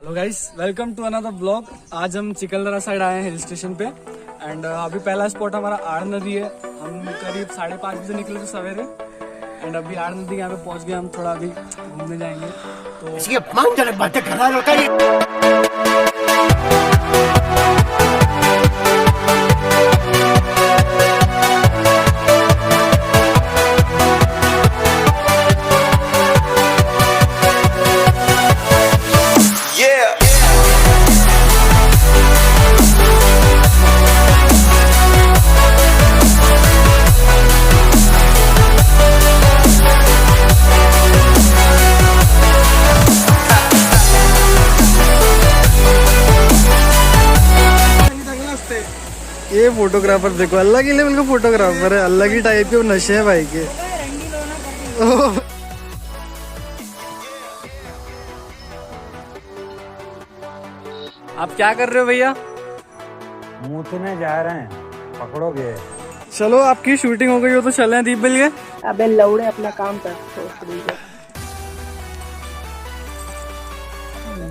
Hello guys, welcome to another blog. आज हम Chikhaldara side आए हैं हिल स्टेशन पे एंड अभी पहला स्पॉट हमारा आड़ नदी है। हम करीब 5:30 बजे निकले थे सवेरे एंड अभी आड़ नदी यहाँ पे पहुंच गए। हम थोड़ा अभी घूमने जाएंगे तो इसकी अपमानजनक बातें कर रहा होता है। ये फोटोग्राफर देखो, अलग ही लेवल का फोटोग्राफर है, अलग ही टाइप के नशे हैं भाई के। आप क्या कर रहे हो भैया? मूतने जा रहे हैं, पकड़ोगे? चलो, आपकी शूटिंग हो गई हो तो चलें दीप बिल के। अबे लौड़े अपना काम कर।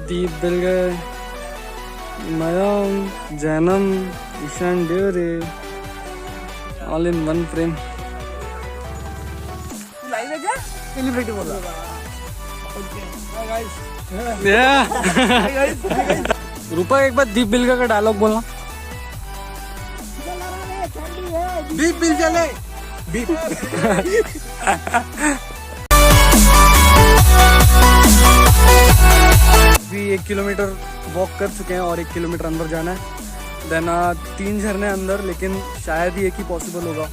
दीप बिल गए, मयंक, जैनम, ईशान ड्योरे, all in one frame. Celebrity बोल रहा। रूपा, एक बार दीप बिल का डायलॉग बोलना। दीप बिल चले। अभी 1 किलोमीटर वॉक कर चुके हैं और 1 किलोमीटर अंदर जाना है। देन 3 झरने अंदर, लेकिन शायद ही एक ही पॉसिबल होगा।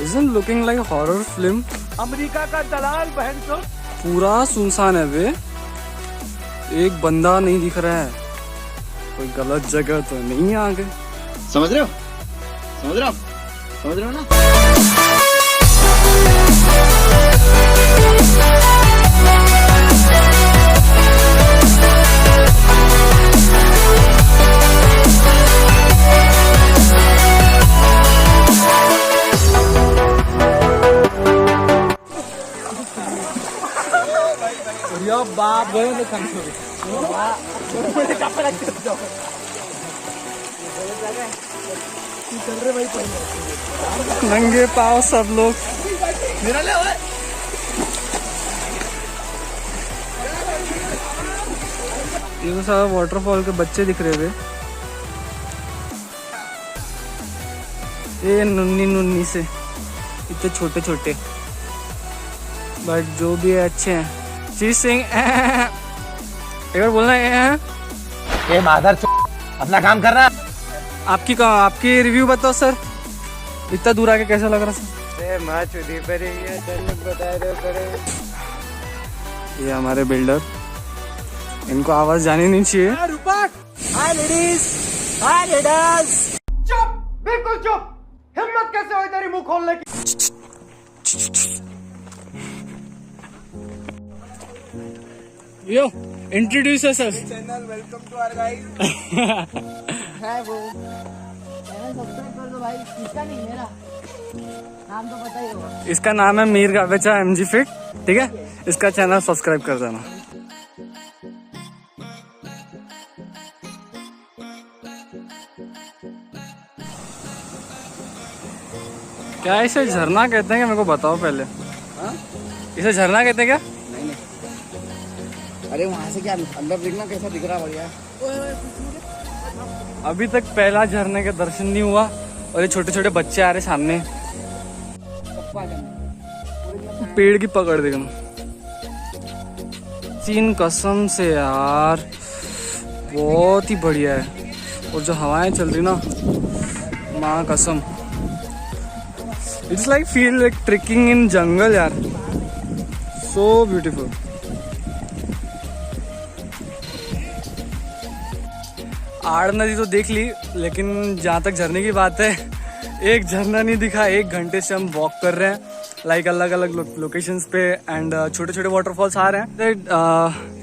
Isn't looking like a horror film? America का दलाल बहन को। पूरा सुनसान है बे, एक बंदा नहीं दिख रहा है। कोई गलत जगह तो नहीं आ गए? समझ रहे हो? समझ रहे हो? समझ रहे हो ना? बाप गए नंगे पाँव सब लोग। ये तो सारा वाटरफॉल के बच्चे दिख रहे थे। ये नुन्नी से इतने छोटे छोटे, बट जो भी है अच्छे हैं। जी सिंह, एक बार बोलना है। ये माधर अपना काम कर रहा। आपकी रिव्यू बताओ सर, इतना दूर आके कैसा लग रहा सर? माँ चुदी पर बता दो। ये हमारे बिल्डर, इनको आवाज जानी नहीं चाहिए। हाय लेडीज, हाय लेडीज। चुप, बिल्कुल चुप। हिम्मत कैसे हुई तेरी मुंह खोलने की? Yo, introduce yourself. Channel welcome to our guys. है वो चैनल सब्सक्राइब कर दो भाई। इसका नहीं, मेरा नाम तो पता ही होगा। इसका नाम है मीर गावेचा MG फिट, ठीक है? इसका चैनल सब्सक्राइब कर देना। क्या इसे झरना कहते हैं क्या? मेरे को बताओ पहले। इसे झरना कहते हैं क्या? अरे वहाँ से क्या अंदर देखना कैसा दिख रहा, बढ़िया। अभी तक पहला झरने का दर्शन नहीं हुआ और ये छोटे छोटे बच्चे आ रहे सामने। पेड़ की पकड़ देखना। सीन कसम से यार बहुत ही बढ़िया है, और जो हवाएं चल रही ना, माँ कसम, it's like feel like trekking in jungle यार, सो ब्यूटीफुल। आड़ नदी तो देख ली, लेकिन जहाँ तक झरने की बात है, एक झरना नहीं दिखा। 1 घंटे से हम वॉक कर रहे हैं, लाइक अलग अलग लोकेशंस पे, एंड छोटे छोटे वाटरफॉल्स आ रहे हैं।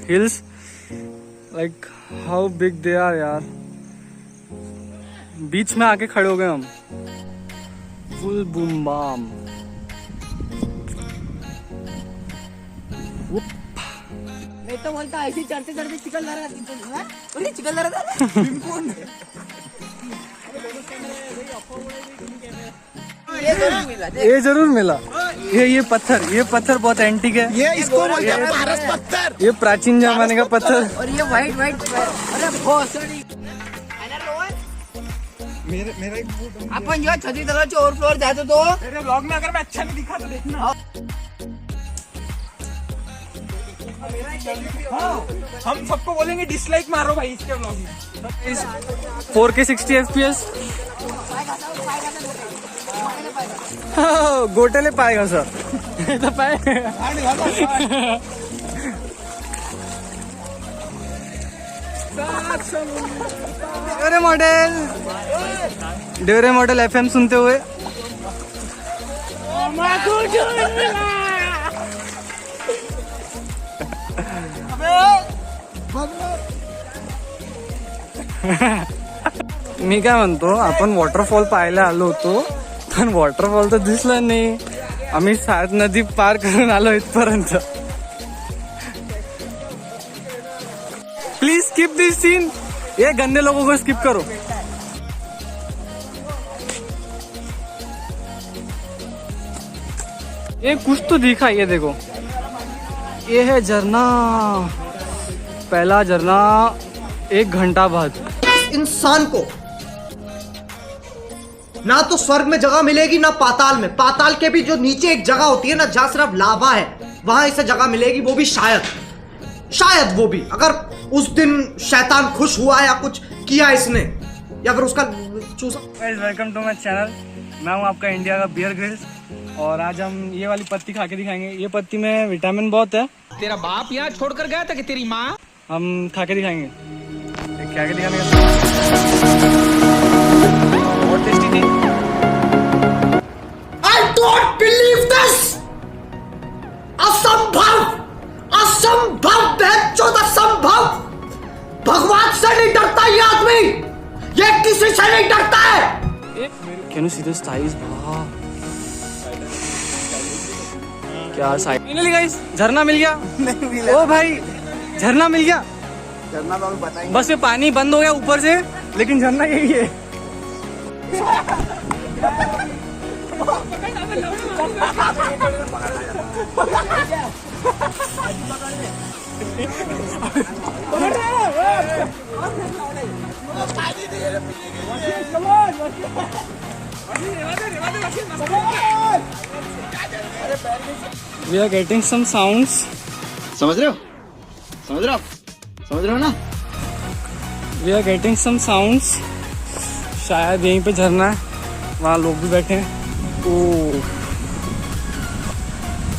Hills, like how big they are यार, बीच में आके खड़े हो गए हम, फुल बूम बाम। मैं तो बोलता ऐसे चढ़ते चढ़ते चिखलदरा चिखलदरा ये जरूर मिला। ये पत्थर बहुत एंटीक है। ये इसको बोलते हैं पारस पत्थर। ये प्राचीन जमाने का पत्थर। और ये वाइट अरे भोसड़ी मेरा एक आपण जेव्हा 36 तलावाच्या ओव्हरफ्लोअर जातो तो मेरे ब्लॉग में अगर मैं अच्छा नहीं दिखा तो देखना। हाँ, हम सबको बोलेंगे डिसलाइक मारो भाई इसके ब्लॉग में। 4K 60 FPS गोटेले पाएगा सर। तो पाए डेरे मॉडल FM सुनते हुए मी काय म्हणतो, आपण वॉटरफॉल पाहायला आलो होतो पण वॉटरफॉल तर दिसला नाही. आम्ही 7 नदी पार करून आलो इथपर्यंत. Please skip this scene. ये गंदे लोगों को स्किप करो. ये कुछ तो दिखा, ये देखो, ये है झरना. पहला झरना 1 घंटा बाद. इंसान को ना तो स्वर्ग में जगह मिलेगी ना पाताल में. पाताल के भी जो नीचे एक जगह होती है ना जहां सिर्फ लावा है, वहां इसे जगह मिलेगी. वो भी शायद वो भी अगर उस दिन शैतान खुश हुआ या कुछ किया इसने, या फिर उसका चूसा. Welcome to my channel. मैं हूं आपका इंडिया का बियर ग्रिल्स और आज हम ये वाली पत्ती खा के दिखाएंगे. ये पत्ती में विटामिन बहुत है. तेरा बाप यहाँ छोड़कर गया था कि तेरी माँ? हम खा के दिखाएंगे. क्या के दिखाने का बहुत टेस्टी थी. I don't believe this. असंभव असंभव. भगवान से नहीं डरता ये आदमी. ये किसी से नहीं डरता है. Can you see the size? क्या साइज. फाइनली गाइस झरना मिल गया. नहीं मिला. ओ भाई झरना मिल गया. झरना बाबू बताएंगे. बस ये पानी बंद हो गया ऊपर से, लेकिन झरना यही है. We are getting some sounds. समझ रहे हो ना. We are getting some sounds. शायद यहीं पे झरना है. वहाँ लोग भी बैठे हैं. ओह,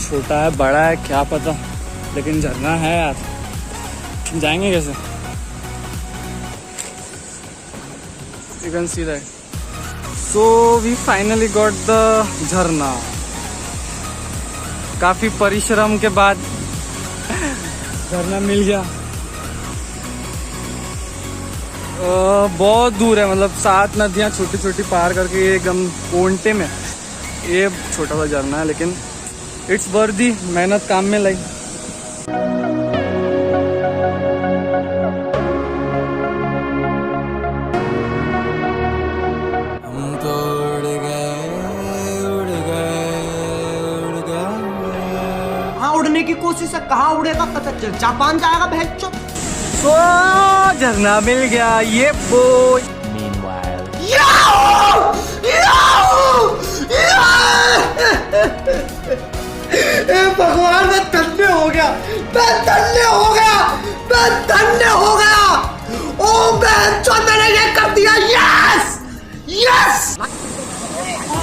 छोटा है बड़ा है क्या पता, लेकिन झरना है यार. जाएंगे कैसे? You can see that. So we finally got the झरना. काफी परिश्रम के बाद झरना मिल गया. बहुत दूर है, मतलब 7 नदियाँ छोटी छोटी पार करके ये एकदम कोंटे में ये छोटा सा झरना है, लेकिन इट्स वर्दी. मेहनत काम में लाई. हम तो उड़ गए. हाँ, उड़ने की कोशिश है. कहाँ उड़ेगा पता चल. जापान जाएगा बहन. तो झरना मिल गया. ये बोय भगवान, मैं धन्य हो गया. ओ बहन चोद, मैंने ये कर दिया. यस.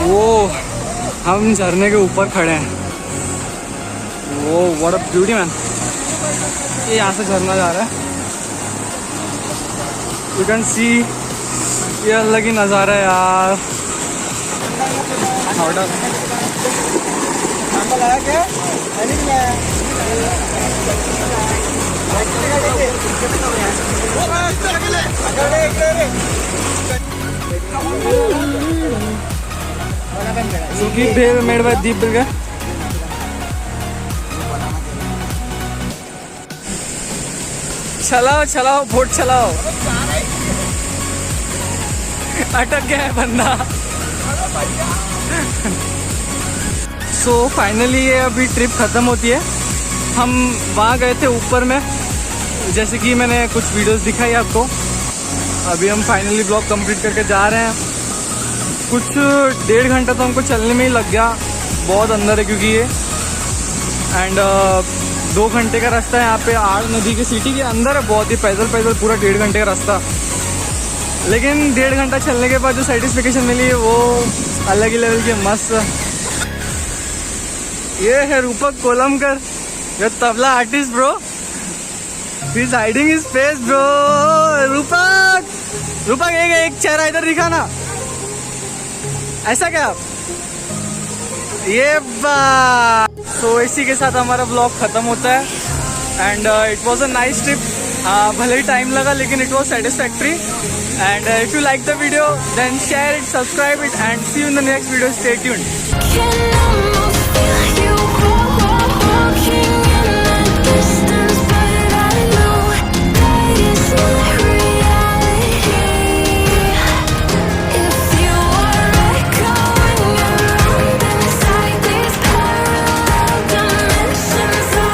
वो हम झरने के ऊपर खड़े हैं. वो व्हाट अ ब्यूटी मैन. ये यहाँ से झरना जा रहा है. You can see. ये अलग ही नज़ारा है यार. Suki Bhev made by Deep Burger. चलाओ चलाओ बोट चलाओ. अटक गया है बंदा. सो फाइनली ये अभी ट्रिप ख़त्म होती है. हम वहाँ गए थे ऊपर में, जैसे कि मैंने कुछ वीडियोस दिखाई आपको. अभी हम फाइनली ब्लॉग कंप्लीट करके जा रहे हैं. कुछ 1.5 घंटा तो हमको चलने में ही लग गया, बहुत अंदर है क्योंकि ये. एंड 2 घंटे का रास्ता है यहाँ पे. आड़ नदी के सिटी के अंदर है, बहुत ही पैदल पूरा 1.5 घंटे का रास्ता. लेकिन 1.5 घंटा चलने के बाद जो सेटिस्फिकेशन मिली है वो अलग ही लेवल की मस्त. ये है रूपक कोलमकर, ये tabla artist bro. He is hiding his face bro. रूपक एक चेहरा इधर दिखाना. ऐसा क्या? ये तो इसी के साथ हमारा ब्लॉग खत्म होता है. And it was a nice trip. भले ही टाइम लगा लेकिन it was satisfactory. And if you like the video then share it, subscribe it, and see you in the next video. Stay tuned.